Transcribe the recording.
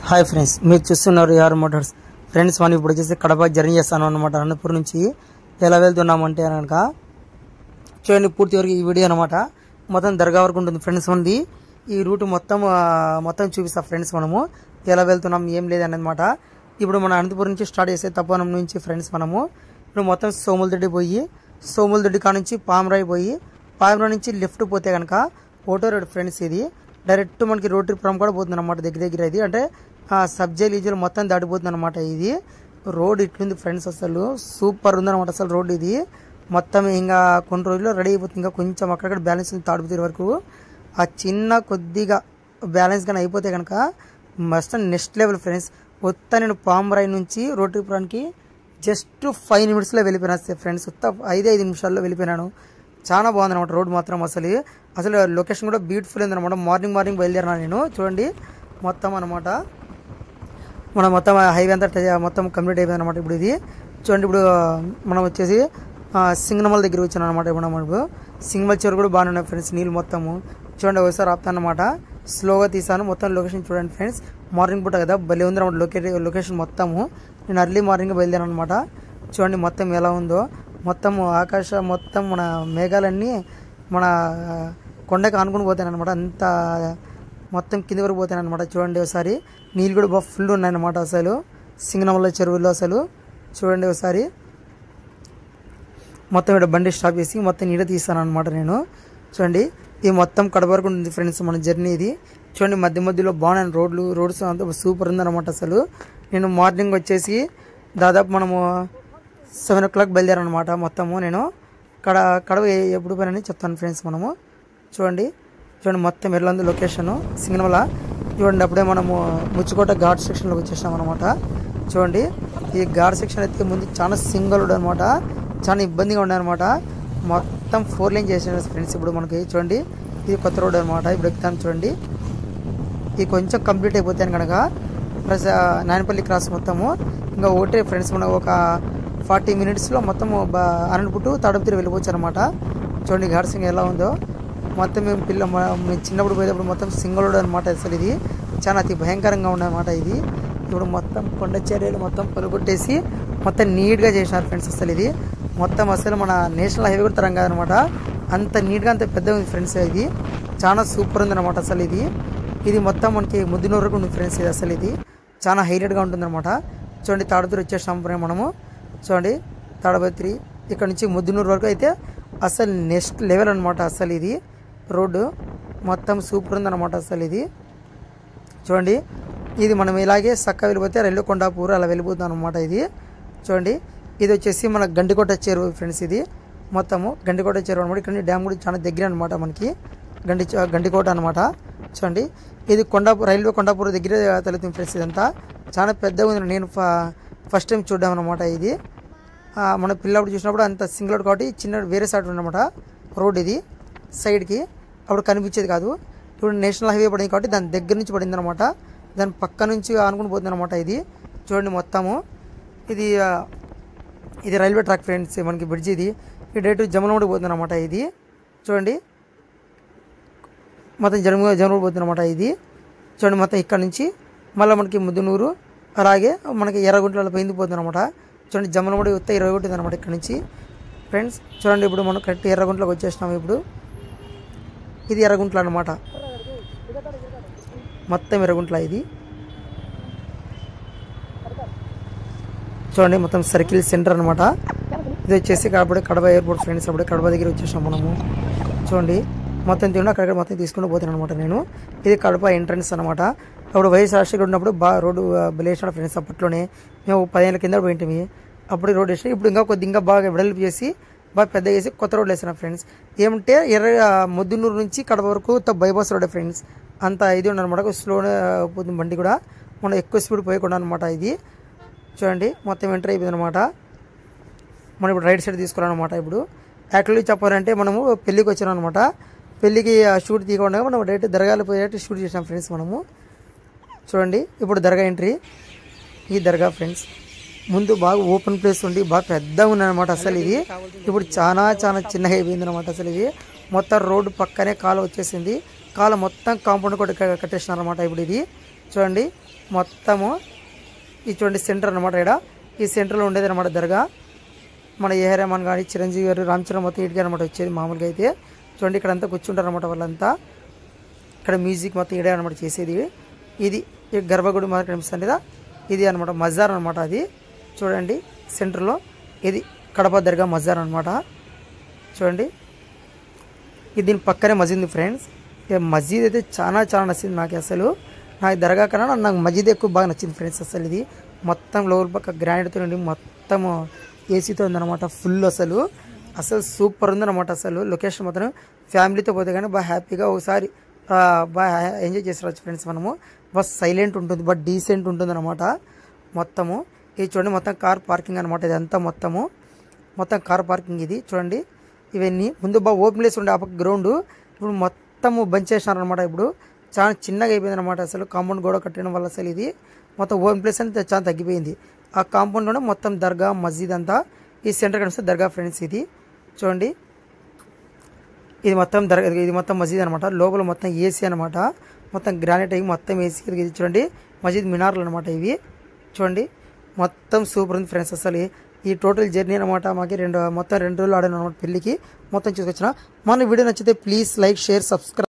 Hi friends, మీరు చూస్తున్నారు యార్ మోటార్స్. ఫ్రెండ్స్, మనం ఇప్పుడు వచ్చేసి కడప జర్నీ చేస్తాను అనమాట. అనంతపురం నుంచి ఎలా వెళ్తున్నామంటే కనుక చూడండి, పూర్తి వరకు ఈ వీడియో అనమాట. మొత్తం దర్గా వరకు ఉంటుంది ఫ్రెండ్స్. మనది ఈ రూట్ మొత్తం చూపిస్తా ఫ్రెండ్స్. మనము ఎలా వెళ్తున్నాం ఏం లేదన్నమాట. ఇప్పుడు మన అనంతపురం నుంచి స్టార్ట్ చేసే తప్పనం నుంచి ఫ్రెండ్స్ మనము ఇప్పుడు మొత్తం సోములదొడ్డి పోయి, సోములదొడ్డి కా నుంచి పామరాయి పోయి, పామరాయి నుంచి లెఫ్ట్ పోతే కనుక ఓటో రోడ్ ఫ్రెండ్స్. ఇది డైరెక్ట్ మనకి రోటరీపురం కూడా పోతుంది అనమాట. దగ్గర ఇది అంటే సబ్జెక్ట్ ఈజీలు మొత్తం దాటిపోతుంది అనమాట. ఇది రోడ్ ఇట్లుంది ఫ్రెండ్స్, అసలు సూపర్ ఉందన్నమాట. అసలు రోడ్ ఇది మొత్తం ఇంకా కొన్ని రోజుల్లో రెడీ అయిపోతుంది. ఇంకా కొంచెం అక్కడక్కడ బ్యాలెన్స్ ఉంది తాడుపుతీరు వరకు. ఆ చిన్న కొద్దిగా బ్యాలెన్స్ కానీ అయిపోతే కనుక మస్ట్ నెక్స్ట్ లెవెల్ ఫ్రెండ్స్. మొత్తం నేను పామరాయి నుంచి రోటరీపురానికి జస్ట్ 5 నిమిషాల్లో వెళ్ళిపోయినా ఫ్రెండ్స్. 5 నిమిషాల్లో వెళ్ళిపోయినాను. చాలా బాగుంది అనమాట రోడ్ మాత్రం. అసలు లొకేషన్ కూడా బ్యూటిఫుల్ ఉంది అనమాట. మార్నింగ్ బయలుదేరినా నేను. చూడండి మొత్తం అనమాట, మనం మొత్తం హైవే అంతా మొత్తం కంప్లీట్ అయిపోయింది అనమాట. ఇప్పుడు ఇది చూడండి, ఇప్పుడు మనం వచ్చేసి సింగనమల దగ్గర వచ్చాను అనమాట. ఇప్పుడు సింగనమల చెరువు కూడా బాగానే ఉన్నాయి ఫ్రెండ్స్. నీళ్ళు మొత్తము చూడండి. ఒకసారి ఆపుతాను అనమాట, స్లోగా తీసాను. మొత్తం లొకేషన్ చూడండి ఫ్రెండ్స్. మార్నింగ్ పూట కదా భలే ఉంది అనమాట లొకేషన్ మొత్తము. నేను అర్లీ మార్నింగ్ బయలుదేరాను అనమాట. చూడండి మొత్తం ఎలా ఉందో. మొత్తం ఆకాశం మొత్తం మన మేఘాలన్నీ మన కొండకి ఆనుకుని పోతాను అనమాట. అంత మొత్తం కింది వరకు పోతాను అనమాట. చూడండి ఒకసారి, నీళ్ళు కూడా బాగా ఫుల్ ఉన్నాయన్నమాట. అసలు సింగనమల చెరువులో అసలు చూడండి ఒకసారి. మొత్తం ఇక్కడ బండి స్టాప్ చేసి మొత్తం నీడ తీస్తాను అనమాట నేను. చూడండి ఇది మొత్తం కడప వరకు ఉంటుంది ఫ్రెండ్స్ మన జర్నీ ఇది. చూడండి మధ్యలో బాగున్నాయి రోడ్స్ అంతా సూపర్ ఉందన్నమాట. అసలు నేను మార్నింగ్ వచ్చేసి దాదాపు మనము 7 o'clock బయలుదేరాను అనమాట. మొత్తము నేను కడప ఎప్పుడు పోయినని చెప్తాను ఫ్రెండ్స్. మనము చూడండి మొత్తం ఎలా ఉంది లొకేషను సింగనమల. చూడండి అప్పుడే మనము ముచ్చుకోట ఘాట్ సెక్షన్లోకి వచ్చేసాం అనమాట. చూడండి ఈ ఘాట్ సెక్షన్ అయితే ముందు చాలా సింగల్ రోడ్ అనమాట. చాలా ఇబ్బందిగా ఉండే అనమాట. మొత్తం 4 lane చేసాను ఫ్రెండ్స్. ఇప్పుడు మనకి చూడండి ఇది కొత్త రోడ్ అనమాట. ఇప్పుడు ఎక్కుతాను చూడండి. ఇది కొంచెం కంప్లీట్ అయిపోతాను కనుక ప్లస్ నాయనపల్లి క్రాస్ మొత్తము ఇంకా ఒకటే ఫ్రెండ్స్. మనం ఒక 40 minutesలో మొత్తము అనంతపుట్టు తాడుపుతీరు వెళ్ళిపోవచ్చు అనమాట. చూడండి ఘాట్ సింగ్ ఎలా ఉందో. మొత్తం మేము చిన్నప్పుడు పోయేటప్పుడు మొత్తం సింగల్ రోడ్ అనమాట. అసలు ఇది చాలా అతి భయంకరంగా ఉండదన్నమాట. ఇది ఇప్పుడు మొత్తం కొండ చర్యలు మొత్తం పలుగొట్టేసి మొత్తం నీట్గా చేసినారు ఫ్రెండ్స్. అసలు ఇది మొత్తం అసలు మన నేషనల్ హైవే కూడా తరం కాదనమాట. అంత నీట్గా అంత పెద్దగా ఉంది ఫ్రెండ్స్. ఇది చాలా సూపర్ ఉందన్నమాట. అసలు ఇది మొత్తం మనకి ముద్దునూరు వరకు ఉంది ఫ్రెండ్స్. ఇది అసలు ఇది చాలా హైలైట్గా ఉంటుందన్నమాట. చూడండి తాడుపుతీరు వచ్చేసాం మనము. చూడండి తాడపత్రి ఇక్కడ నుంచి ముద్దునూరు వరకు అయితే అసలు నెక్స్ట్ లెవెల్ అనమాట. అసలు ఇది రోడ్డు మొత్తం సూపర్ ఉందన్నమాట. అసలు ఇది చూడండి, ఇది మనం ఇలాగే చక్క వెళ్ళిపోతే రైలు కొండాపూర్ అలా వెళ్ళిపోతాం అనమాట. ఇది చూడండి, ఇది వచ్చేసి మన గండికోట చెరువు ఫ్రెండ్స్. ఇది మొత్తము గండికోట చెరువు అనమాట. ఇక్కడ డ్యామ్ కూడా చాలా దగ్గర అనమాట మనకి గండికోట అనమాట. చూడండి ఇది రైల్వే కొండాపూర్ దగ్గర తెలుస్తుంది ఫ్రెండ్స్. ఇదంతా చాలా పెద్దగా ఉంది. నేను ఫస్ట్ టైం చూడ్డాం అనమాట. ఇది మన పిల్లప్పుడు చూసినప్పుడు అంత సింగిల్ రోడ్ కాబట్టి చిన్న వేరే సైడ్ అనమాట రోడ్. ఇది సైడ్కి అప్పుడు కనిపించేది కాదు. ఇప్పుడు నేషనల్ హైవే పడింది కాబట్టి దాని దగ్గర నుంచి పడింది అనమాట. దాని పక్క నుంచి ఆనుకుని పోతుంది అనమాట. ఇది చూడండి మొత్తము ఇది రైల్వే ట్రాక్ ఫ్రెండ్స్. మనకి బ్రిడ్జ్ ఇది డైరెక్ట్ జమలమూడి పోతుంది అనమాట. ఇది చూడండి మొత్తం జమలమూడి పోతుంది అనమాట. ఇది చూడండి మొత్తం ఇక్కడ నుంచి మళ్ళీ మనకి ముద్దునూరు అలాగే మనకి ఎర్రగుంట్ల పైంది పోతుంది అనమాట. చూడండి జమలమూడి ఉత్త 20 అనమాట ఇక్కడ నుంచి ఫ్రెండ్స్. చూడండి ఇప్పుడు మనం కరెక్ట్ ఎర్రగుంట్లోకి వచ్చేసినాము. ఇప్పుడు ఇది ఎర్రగుంట్ల అనమాట. మొత్తం ఎర్రగుంట్ల ఇది చూడండి మొత్తం సర్కిల్ సెంటర్ అనమాట. ఇది వచ్చేసి కడప ఎయిర్పోర్ట్ ఫ్రెండ్స్. అప్పుడే కడప దగ్గర వచ్చేసాం మనము. చూడండి మొత్తం తిండి అక్కడ మొత్తం తీసుకుంటూ పోతాను అనమాట నేను. ఇది కడప ఎంట్రన్స్ అనమాట. అప్పుడు వైఎస్ రాజశేఖర్ ఉన్నప్పుడు రోడ్డు వేసినాడు ఫ్రెండ్స్. అప్పట్లోనే మేము 10 ఏళ్ళ కింద పోయింటిమి. అప్పుడు రోడ్ వేసి ఇప్పుడు ఇంకా బాగా వెడల్పు చేసి బాగా పెద్ద చేసి కొత్త రోడ్లు వేసిన ఫ్రెండ్స్. ఏమంటే ముద్దునూరు నుంచి కడప వరకు బైపాస్ రోడ్ ఫ్రెండ్స్. అంత ఇది ఉండనమాట. స్లోనే పోతుంది బండి కూడా, మనం ఎక్కువ స్పీడ్ పోయకుండా అనమాట. ఇది చూడండి మొత్తం ఎంటర్ అయిపోయింది అనమాట. మనం ఇప్పుడు రైట్ సైడ్ తీసుకోవాలన్నమాట. ఇప్పుడు యాక్చువల్లీ చెప్పాలంటే మనము పెళ్ళికి వచ్చాం అనమాట. పెళ్ళికి షూట్ తీయకుండా మనం డైరెక్ట్ దర్గాలో పోయేటట్టు షూట్ చేసాం ఫ్రెండ్స్ మనము. చూడండి ఇప్పుడు దర్గా ఎంట్రీ. ఈ దర్గా ఫ్రెండ్స్ ముందు బాగా ఓపెన్ ప్లేస్ ఉండి బాగా పెద్దగా ఉందన్నమాట. అసలు ఇది ఇప్పుడు చాలా చిన్నగా అయిపోయింది అనమాట. అసలు ఇది మొత్తం రోడ్డు పక్కనే కాలువ వచ్చేసింది. కాలువ మొత్తం కాంపౌండ్ కూడా కట్టేసినారు అనమాట. ఇప్పుడు ఇది చూడండి మొత్తము ఇది చూడండి సెంటర్ అనమాట. ఇక్కడ ఈ సెంటర్లో ఉండేది అనమాట దర్గా. మన ఏఆర్ రెహమాన్ కానీ చిరంజీవి గారు రామ్ చరణ్ మొత్తం ఇటుకే అనమాట వచ్చేది మామూలుగా అయితే. చూడండి ఇక్కడ అంతా కూర్చుంటారు అనమాట వాళ్ళంతా. ఇక్కడ మ్యూజిక్ మొత్తం ఇడే అనమాట చేసేది. ఇది గర్భగుడి మాత్రం కనిపిస్తుంది కదా, ఇది అనమాట మజార్ అనమాట. అది చూడండి సెంటర్లో ఇది కడప దర్గా మజార్ అనమాట. చూడండి ఇది దీని పక్కనే మసీద్ ఉంది ఫ్రెండ్స్. ఇక మసీద్ అయితే చాలా చాలా నచ్చింది నాకు. అసలు నాకు దర్గా కన్నా నాకు మసీద్ ఎక్కువ బాగా నచ్చింది ఫ్రెండ్స్. అసలు ఇది మొత్తం లోపల పక్క గ్రానైట్తో ఉండి మొత్తం ఏసీతో ఉందన్నమాట ఫుల్. అసలు సూపర్ ఉందన్నమాట. అసలు లొకేషన్ మాత్రం ఫ్యామిలీతో పోతే కానీ బాగా హ్యాపీగా ఒకసారి బాగా ఎంజాయ్ చేసి రావచ్చు ఫ్రెండ్స్. మనము బస్ సైలెంట్ ఉంటుంది బట్ డీసెంట్ ఉంటుంది అనమాట మొత్తము. ఇది చూడండి మొత్తం కార్ పార్కింగ్ అనమాట. ఇదంతా మొత్తం కార్ పార్కింగ్. ఇది చూడండి ఇవన్నీ ముందు బాగా ఓపెన్ ప్లేస్ ఉండే ఆ పక్క గ్రౌండ్, ఇప్పుడు మొత్తము బంద్ చేసినారు అనమాట. ఇప్పుడు చాలా చిన్నగా అయిపోయింది అనమాట. అసలు కాంపౌండ్ గోడ కట్టడం వల్ల అసలు ఇది మొత్తం ఓపెన్ ప్లేస్ అనేది చాలా తగ్గిపోయింది. ఆ కాంపౌండ్లోనే మొత్తం దర్గా మస్జిద్ అంతా ఈ సెంటర్ కనిపిస్తుంది దర్గా ఫ్రెండ్స్. ఇది చూడండి ఇది మొత్తం దర్గా, ఇది మొత్తం మస్జిద్ అనమాట. లోపల మొత్తం ఏసీ అనమాట, మొత్తం గ్రానైట్ అయ్యి మొత్తం ఏసీ. ఇది చూడండి మస్జిద్ మినార్లు అనమాట ఇవి. చూడండి మొత్తం సూపర్ ఉంది ఫ్రెండ్స్. అసలు ఈ టోటల్ జర్నీ అనమాట మాకు మొత్తం 2 రోజులు ఆడాను అనమాట పెళ్ళికి. మొత్తం చూసుకొచ్చిన. మన వీడియో నచ్చితే ప్లీజ్ లైక్ షేర్ సబ్స్క్రైబ్.